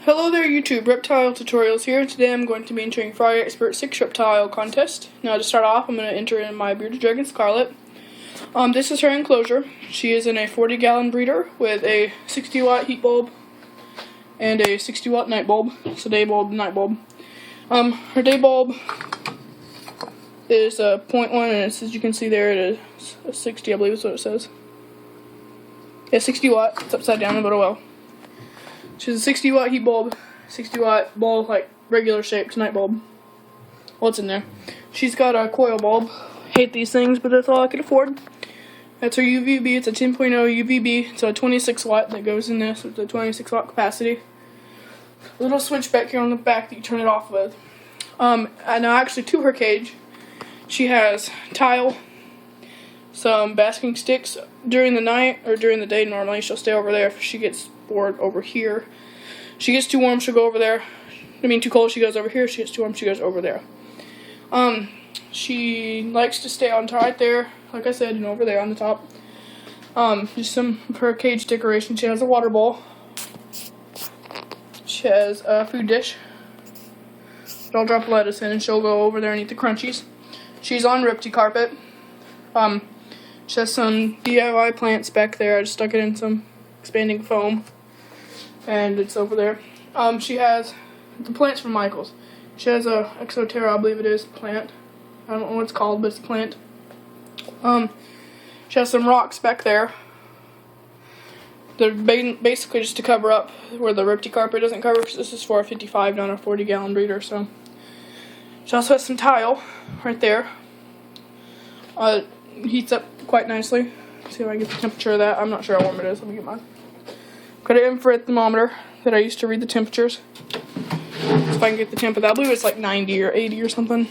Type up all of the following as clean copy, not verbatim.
Hello there YouTube, Reptile Tutorials here. Today I'm going to be entering Frogexpert6 Reptile contest. Now to start off, I'm going to enter in my bearded dragon Scarlet. This is her enclosure. She is in a 40-gallon breeder with a 60-watt heat bulb and a 60-watt night bulb. It's a day bulb, night bulb. Her day bulb is a 0.1, and as you can see there, it is a 60, I believe is what it says. Yeah, 60 watt. It's upside down, but oh well. She's a 60-watt heat bulb, 60-watt bulb, like regular shaped night bulb. What's in there? She's got a coil bulb. Hate these things, but that's all I can afford. That's her UVB. It's a 10.0 UVB. It's a 26-watt that goes in this with a 26-watt capacity. A little switch back here on the back that you turn it off with. And actually, to her cage, she has tile, some basking sticks. During the night or during the day, normally she'll stay over there. If she gets board over here, she gets too warm, she'll go over there. I mean, too cold, she goes over here. She gets too warm, she goes over there. She likes to stay on right there, like I said, and over there on the top. Just some of her cage decoration. She has a water bowl. She has a food dish. I'll drop lettuce in, and she'll go over there and eat the crunchies. She's on Reptile carpet. She has some DIY plants back there. I just stuck it in some expanding foam, and it's over there. She has the plants from Michael's. She has a Exoterra, I believe it is, plant. I don't know what it's called, but it's a plant. She has some rocks back there. They're basically just to cover up where the Reptile carpet doesn't cover, because this is for a 55, not a 40-gallon breeder. So she also has some tile right there. Heats up quite nicely. See if I can get the temperature of that. I'm not sure how warm it is. Let me get mine. Got an infrared thermometer that I used to read the temperatures. If I can get the temp of that. I believe it's like 90 or 80 or something.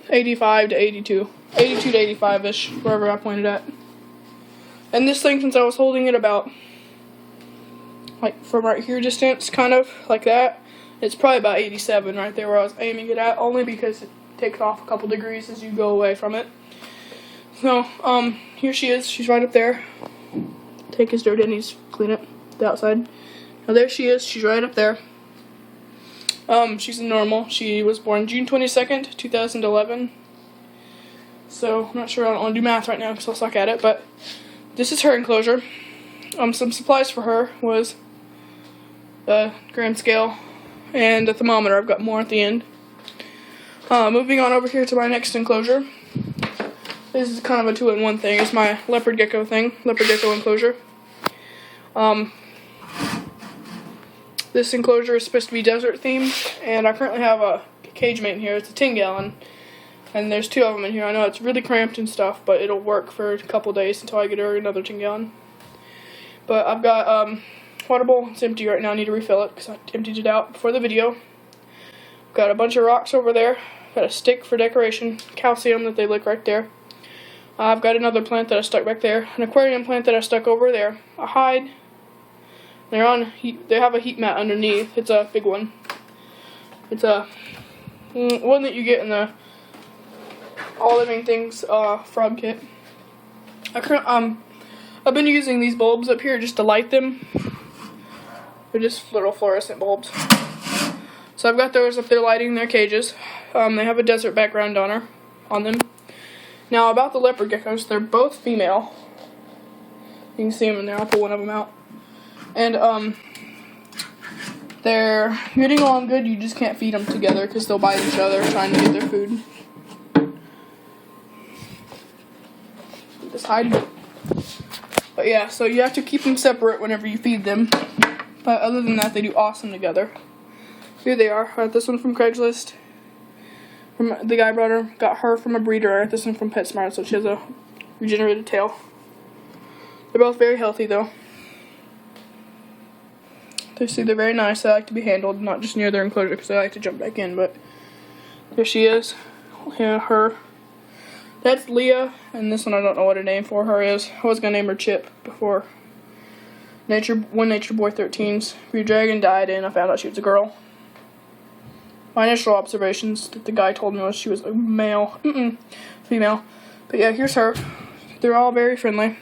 $85 to $82. 82 to 85-ish, wherever I pointed at. And this thing, since I was holding it about, like, from right here distance, kind of, like that, it's probably about 87 right there where I was aiming it at, only because it takes off a couple degrees as you go away from it. So, here she is. She's right up there. Take his dirt in, he's clean it, the outside. Now there she is. She's right up there. She's a normal. She was born June 22nd, 2011. So, I'm not sure. I don't want to do math right now because I'll suck at it, but this is her enclosure. Some supplies for her was a gram scale and a thermometer. I've got more at the end. Moving on over here to my next enclosure. This is kind of a two-in-one thing. It's my leopard gecko thing, leopard gecko enclosure. This enclosure is supposed to be desert themed, and I currently have a cage mate in here. It's a 10-gallon, and there's two of them in here. I know it's really cramped and stuff, but it'll work for a couple days until I get her another 10-gallon. But I've got water bowl. It's empty right now. I need to refill it because I emptied it out before the video. Got a bunch of rocks over there. Got a stick for decoration, calcium that they lick right there. I've got another plant that I stuck back there, an aquarium plant that I stuck over there, a hide. They're on heat. They have a heat mat underneath. It's a big one. It's a one that you get in the All Living Things frog kit. I've been using these bulbs up here just to light them. They're just little fluorescent bulbs. So I've got those up there lighting their cages. They have a desert background on them. Now about the leopard geckos, they're both female. You can see them in there. I'll pull one of them out. And they're getting along good. You just can't feed them together because they'll bite each other trying to get their food. Just hide. But yeah, so you have to keep them separate whenever you feed them. But other than that, they do awesome together. Here they are. I got this one from Craigslist. The guy got her from a breeder. I got this one from PetSmart, so she has a regenerated tail. They're both very healthy, though. They're very nice. They like to be handled, not just near their enclosure, because they like to jump back in. But there she is. Yeah, her. That's Leah, and this one I don't know what a name for her is. I was gonna name her Chip before Nature Boy 13's Breed Dragon died, and I found out she was a girl. My initial observations that the guy told me was she was a female. But yeah, here's her. they're all very friendly.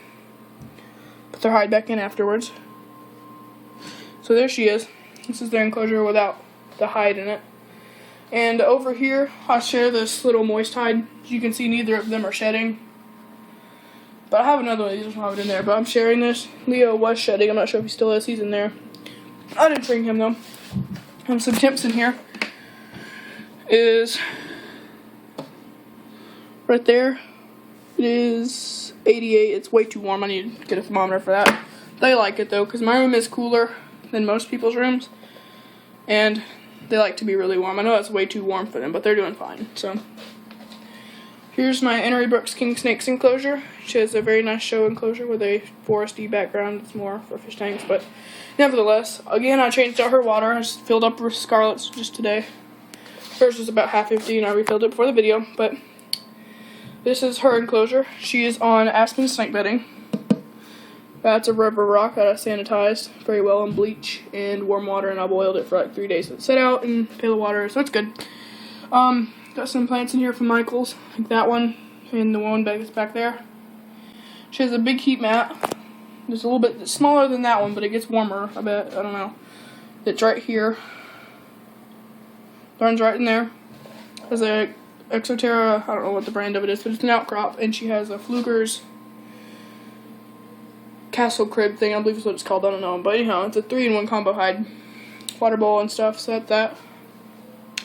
Put their hide back in afterwards. So there she is. This is their enclosure without the hide in it. And over here, I share this little moist hide. As you can see, neither of them are shedding. But I have another one. He doesn't have it in there. But I'm sharing this. Leo was shedding. I'm not sure if he still is. He's in there. I didn't shrink him, though. Some temps in here is right there. It is 88. It's way too warm. I need to get a thermometer for that. They like it, though, because my room is cooler than most people's rooms. And they like to be really warm. I know that's way too warm for them, but they're doing fine. So here's my Henry Brooks King Snakes enclosure. She has a very nice show enclosure with a foresty background. It's more for fish tanks, but nevertheless, again, I changed out her water. I just filled up her Scarlet's just today. Hers was about half empty, and I refilled it before the video. But this is her enclosure. She is on aspen snake bedding. That's a river rock that I sanitized very well in bleach and warm water, and I boiled it for like 3 days. So it set out in a pail of water, so it's good. Got some plants in here from Michael's, like that one, and the one that's back there. She has a big heat mat. It's a little bit smaller than that one, but it gets warmer, I bet. I don't know. It's right here. Runs right in there. Has a Exoterra, I don't know what the brand of it is, but it's an outcrop, and she has a Fluger's castle crib thing, I believe is what it's called, I don't know. But anyhow, it's a 3-in-1 combo hide. Water bowl and stuff, so that's that.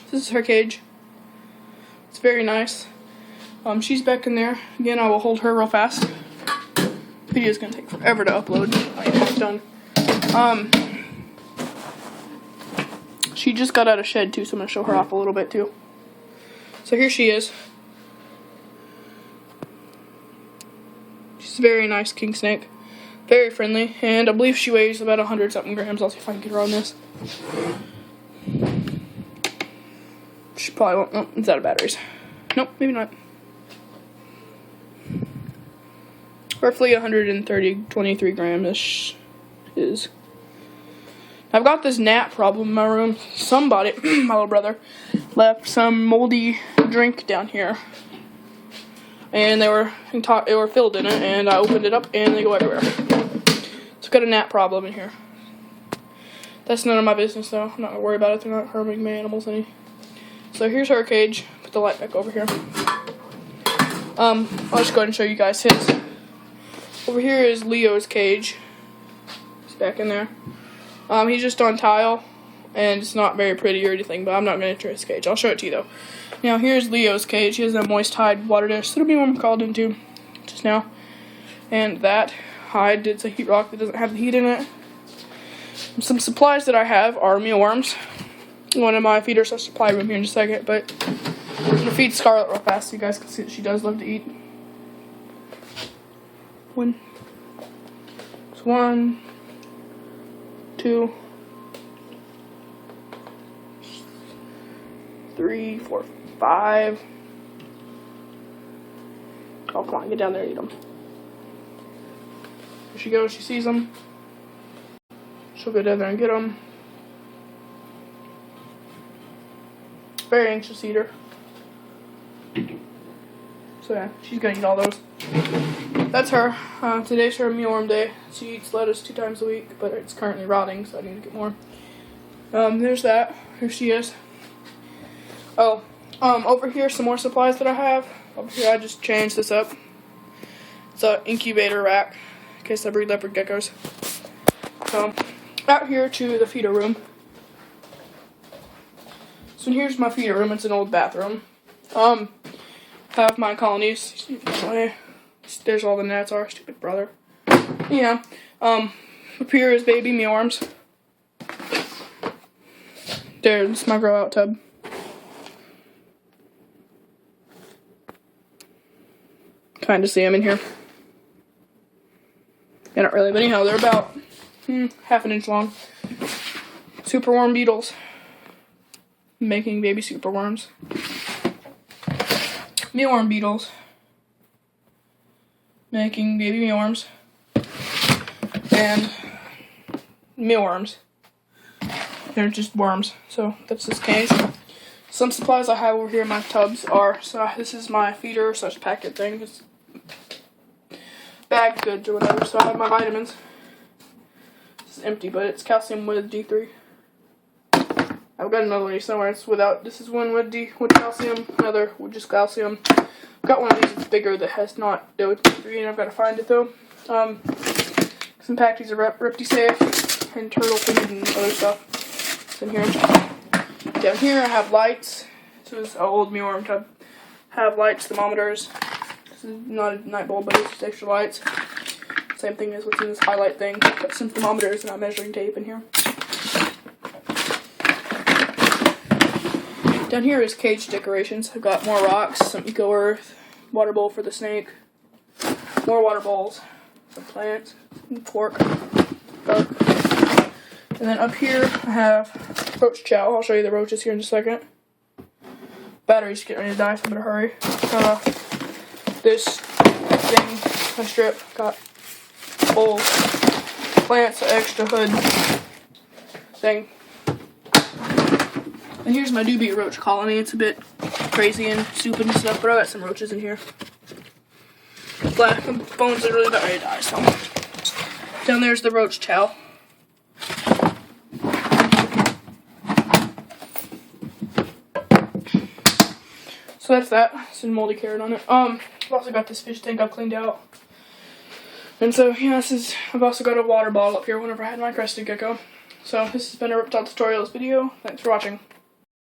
This is her cage. It's very nice. She's back in there. Again, I will hold her real fast. The video's gonna take forever to upload. I ain't half done. She just got out of shed too, so I'm gonna show her off a little bit too. So here she is. She's a very nice king snake. Very friendly, and I believe she weighs about 100-something grams. I'll see if I can get her on this. She probably won't. Oh, it's out of batteries. Nope, maybe not. Roughly 123 grams is. I've got this gnat problem in my room. Somebody, my little brother, left some moldy drink down here. And they were filled in it, and I opened it up, and they go everywhere. So I've got a gnat problem in here. That's none of my business, though. I'm not gonna worry about it. They're not harming my animals any. So here's her cage. Put the light back over here. I'll just go ahead and show you guys his. Over here is Leo's cage. He's back in there. He's just on tile, and it's not very pretty or anything, but I'm not gonna enter his cage. I'll show it to you though. Now here's Leo's cage. He has a moist hide water dish. That'll be what I'm called into just now. And that hide, it's a heat rock that doesn't have the heat in it. Some supplies that I have are mealworms. One of my feeders has supply room here in just a second, but I'm gonna feed Scarlet real fast so you guys can see that she does love to eat. It's 1, 2, 3, 4, 5. Oh, come on, get down there and eat them. Here she goes, she sees them. She'll go down there and get them. Very anxious eater. So yeah, she's gonna eat all those. That's her. Today's her mealworm day. She eats lettuce 2 times a week, but it's currently rotting, so I need to get more. There's that. Here she is. Oh, over here, some more supplies that I have. Over here, I just changed this up. It's an incubator rack in case I breed leopard geckos. Out here to the feeder room. So here's my feeder room. It's an old bathroom. Have my colonies. There's all the gnats are. Stupid brother. Yeah. Up here is baby mealworms. There's my grow out tub. Kind of see them in here. Yeah, not really, but anyhow, they're about half an inch long. Superworm beetles. Making baby superworms. Mealworm beetles. Making baby mealworms. And mealworms. They're just worms. So that's this cage. Some supplies I have over here in my tubs are, so this is my feeder / packet thing. bagged goods or whatever, so I have my vitamins. This is empty, but it's calcium with D3. I've got another one somewhere. It's without. This is one with calcium, another with just calcium. I've got one of these that's bigger that has not with D3, and I've got to find it though. Some packages of Reptile and turtle food and other stuff. It's in here. Down here I have lights. This is an old Muorm tub. Have lights, thermometers. This is not a night bulb, but it's just extra lights. Same thing as what's in this highlight thing. Got some thermometers and a measuring tape in here. Down here is cage decorations. I've got more rocks, some eco earth, water bowl for the snake, more water bowls, some plants, some pork, dark. And then up here I have roach chow. I'll show you the roaches here in just a second. Battery's getting ready to die, so I better hurry. This thing, my strip, got bowls, plants, extra hood thing. And here's my doobie roach colony. It's a bit crazy and stupid and stuff, but I got some roaches in here. Black bones are really about ready to die, so. Down there's the roach chow. So that's that. Some moldy carrot on it. I've also got this fish tank I've cleaned out. And so, yeah, I've also got a water bottle up here whenever I had my crested gecko. So this has been a reptile tutorials video. Thanks for watching.